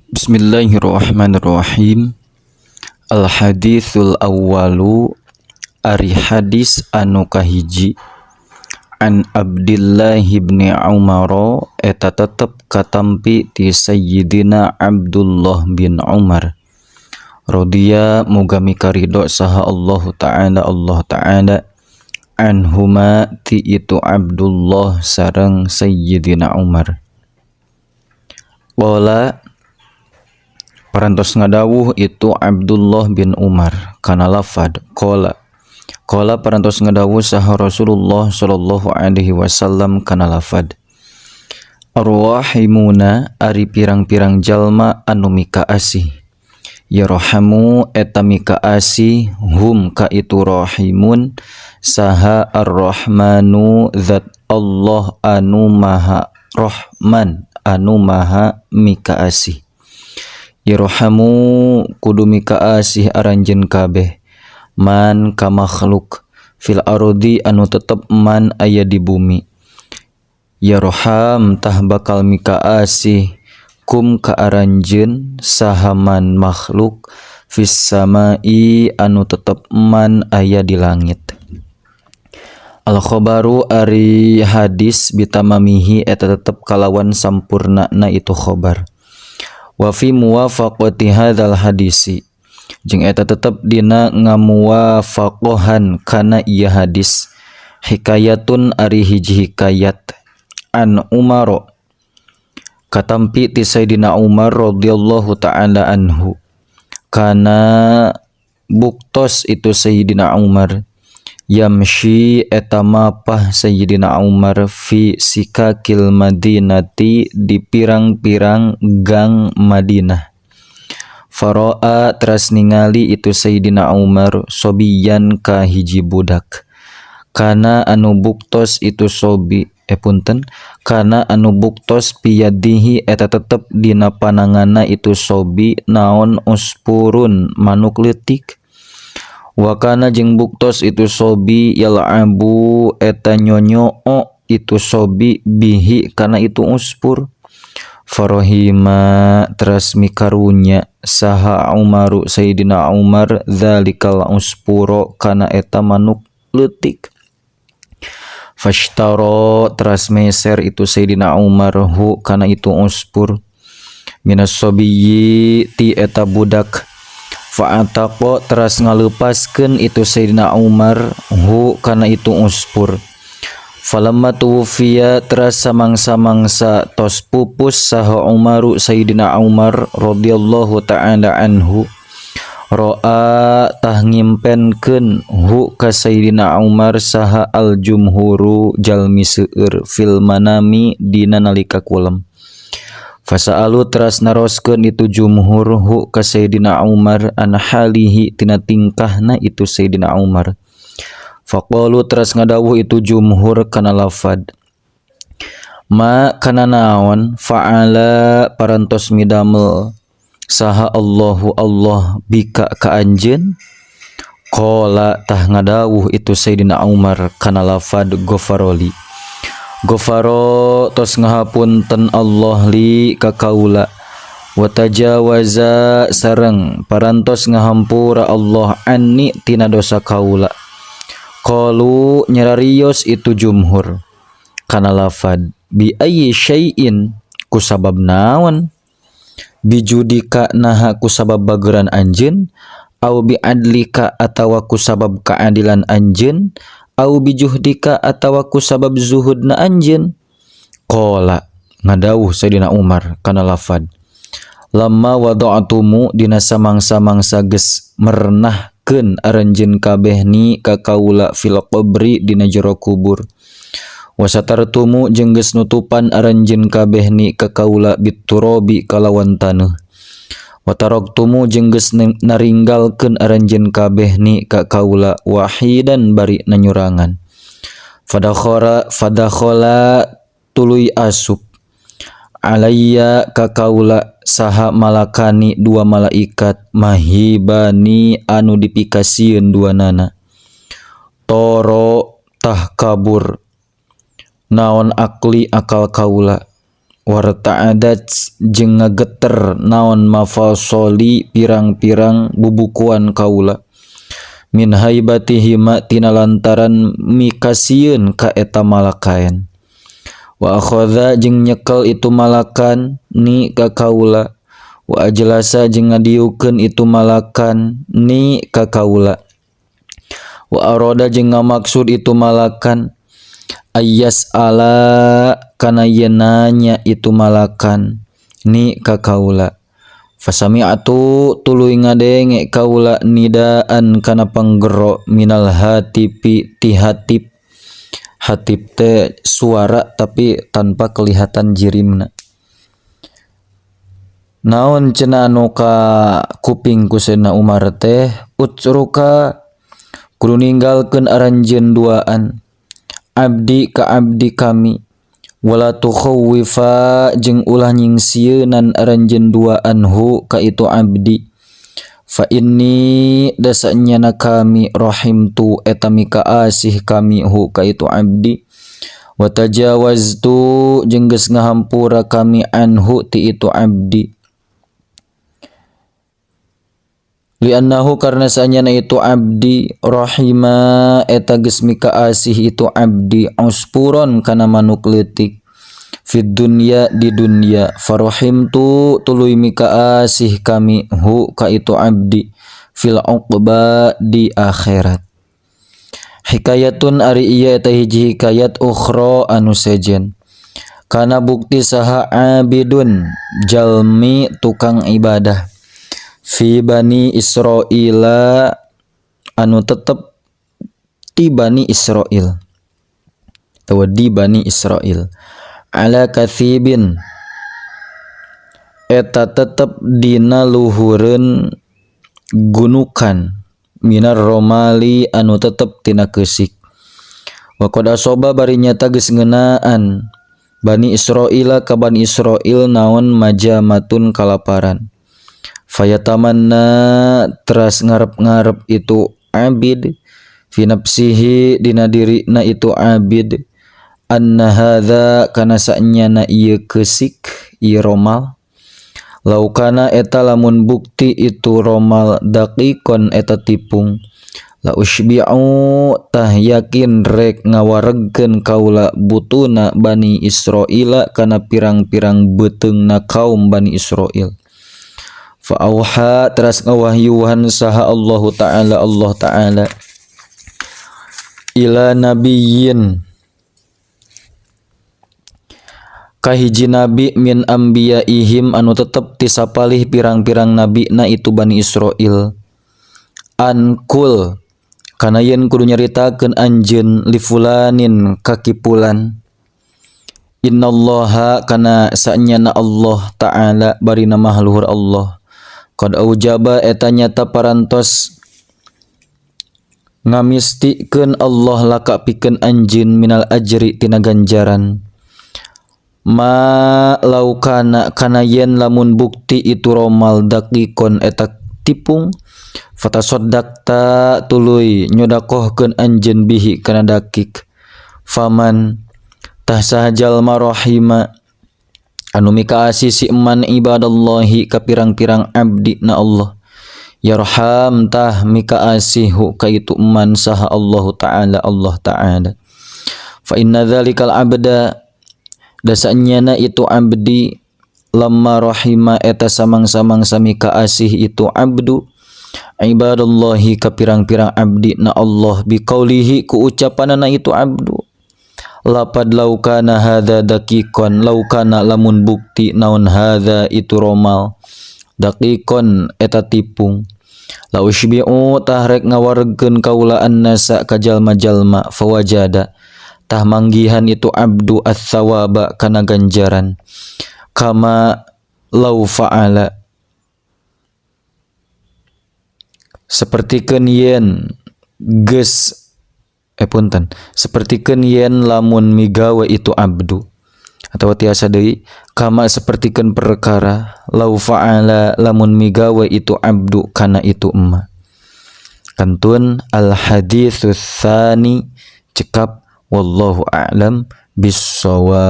Bismillahirrahmanirrahim. Al-haditsul awwalu ari hadis anu kahiji an Abdillah bin Umar eta tetep katampi ti Sayyidina Abdullah bin Umar radhiya muga mikaridho saha Allah Ta'ala anhuma ti itu Abdullah sareng Sayyidina Umar. Qala parantos ngadawuh itu Abdullah bin Umar kana lafad qala parantos ngadawuh saha Rasulullah sallallahu alaihi wasallam kana lafad arwahimuna ari pirang-pirang jalma anu mika asih yarhamu eta mika asih hum ka itu rahimun saha ar-rahmanu zat Allah anu maha rahman anu maha mika asih. Yarhamu kudu mika asih aranjeun kabeh man ka makhluk fil ardi anu tetep man aya di bumi. Yarham tah bakal mika asih kum ka aranjeun sahaman makhluk fis samai anu tetep man aya di langit. Al khobaru ari hadis bitamamihi eta tetep kalawan sampurnana itu khobar. Wa fi muwafaqati hadzal hadisi jeung eta tetep dina ngamuwafaqohan kana ieu hadis hikayatun ari hiji hikayat an Umar katampi ti Sayyidina Umar radhiyallahu ta'ala anhu kana buktos itu Sayyidina Umar yamshi eta mapah Sayyidina Umar fi sikakil Madinati di pirang-pirang gang Madinah. Faro'a teras ningali itu Sayyidina Umar sobiyan ka hiji budak. Kana anu buktos itu kana anu buktos piyadihi eta tetep dina pananganna itu sobi naon uspurun manuk leutik. Wakana jeung buktos itu sobi yal'abu eta nyonyo itu sobi bihi kana itu uspur. Farohima teras mikarunya saha Umaru Sayyidina Umar dzalikal uspuro kana eta manuk leutik. Fashtaro teras meser itu Sayyidina Umar hu kana itu uspur minas sobiyyi ti eta budak. Fa'ataqo teras ngalepaskeun itu Sayyidina Umar hu kana itu uspur. Falamma tuwfiya teras samangsa tos pupus saha Umaru Sayyidina Umar radhiyallahu ta'ala anhu ro'a tah ngimpenkeun hu ka Sayyidina Umar saha al jumhuru jalmi seueur fil manami dina nalika kulem. Fasa'alu teras naroskeun itu jumhur hu ka Sayyidina Umar an halihi tina tingkahna itu Sayyidina Umar. Faqalu teras ngadawuh itu jumhur kana lafad ma kana naon fa'ala parantos midamel saha Allahu Allah bika ka anjeun. Qala tah ngadawuh itu Sayyidina Umar kana lafad ghafaroli. Ghafaro tos ngahapunten Allah li ka kaula wa tajawaza sareng parantos ngahampura Allah anni tina dosa kaula. Qalu nyararios itu jumhur kana lafad bi ayyi syai'in kusabab naon bijudika naha kusabab bageran anjeun au bi adlika atawa kusabab keadilan anjeun au bijuhdika atawa kusabab zuhudna anjeun. Qala ngadawuh Sayyidina Umar kana lafad lamma wada'tumu dina samangsa geus merenahkeun aranjeun kabeh ni ka kaula fil qabri dina jero kubur. Wasatartumu jeung geus nutupan aranjeun kabeh ni ka kaula biturabi kalawan taneuh. Wataroktumu jeung geus naringgalkeun aranjeun kabeh ni ka kaula wahidan bari nanyurangan. Fadakhala tuluy asup alayya ka kaula saha malakani dua malaikat mahibani anu dipikasieun duanana. Toro tah kabur naon akli akal kaula warta'adat jeung ngageter naon mafasoli pirang-pirang bubukuan kaula min haibatihima tina lantaran mikasieun ka eta malakaen wa akhadha jeung nyekel itu malakan ni ka kaula wa ajlasa jeung ngadieukeun itu malakan ni ka kaula wa arada jeung ngamaksud itu malakan ayas ala kana yen nanya itu malakan ni ka kaula fasami'atu tuluy ngadenge kaula nidaan kana panggero minal hatipi ti hatip hatip teh suara tapi tanpa kelihatan jirimna naon cenah anu ka kuping ku Sayyidina Umar teh utsruka kudu ninggalkeun aranjeun duaan abdi ka abdi kami wala tukhawwifa jeung ulah nyingsieunan aranjeun duaan hu ka itu abdi fa inni dasanyana kami rahimtu eta mika asih kami hu ka itu abdi wa tajawaztu jeung geus ngahampura kami anhu ti itu abdi li'annahu karna sanyana itu abdi rahima eta geus mika asih itu abdi uspuron kana manuk leutik fid dunya di dunya farahimtu tuluy mika asih kami hu ka itu abdi fil uqba di akhirat hikayatun ari ieu eta hiji hikayat ukhra anu sejen kana bukti saha abidun jalmi tukang ibadah fi bani Israila anu tetep ti bani Israil atau di bani Israil ala kathibin eta tetep dina luhureun gunukan minar romali anu tetep tina keusik wa qad asoba bari nyata geus ngeunaan bani Israila ka bani Israil naon majamatun kalaparan fayatamanna teras ngarep-ngarep itu abid fi nafsihi dina dirina itu abid anna hadza kana sanyana ieu keusik ieu romal laukana eta lamun bukti itu romal daqiqon eta tipung la usbi'u tah yakin rek ngawaregkeun kaula butuna bani Israila kana pirang-pirang beuteungna kaum bani Israil fa auha teras ngawahyuhan saha Allah Ta'ala ila nabiyyin kahiji nabi min ambiyaihim anu tetep tisapalih pirang-pirang nabi na itu bani Israil ankul kana yen kudu nyaritakeun anjeun li fulanin kakipulan innallaha kana sanyana Allah Ta'ala bari nama haluhur Allah qad aujaba eta nyata parantos ngamistikeun Allah laka pikeun anjeun minal ajri tina ganjaran ma laukana kana yen lamun bukti itu romal daqiqon eta tipung fatasaddaqta tuluy nyodakohkeun anjeun bihi kana dakik faman tah sahajal marahima anu mika asih si eman ibadallahi ka pirang-pirang abdi na Allah yarham tah mika asihu ka itu eman saha Allah Ta'ala fa inna dzalikal abda dasanyana itu abdi lamma rahima eta samang-samang samika asih itu abdu ibadallahi ka pirang-pirang abdi na Allah biqaulihi ku ucapanana itu abdu lapad laukana hadza daqiqon laukana lamun bukti naon hadza itu romal daqiqon eta tipung la usbi'u tahrek ngawaregkeun kaula annasa ka jalma-jalma fawajada tah manggihan itu abdu ats-tsawaba kana ganjaran kama lau fa'ala sapertikeun yen geus sapertikeun yen lamun migawe itu abdu atau tiasa deui kama sapertikeun perkara lau fa'ala lamun migawe itu abdu kana itu emma kantun al haditsus tsani cekap wallahu a'lam bissawab.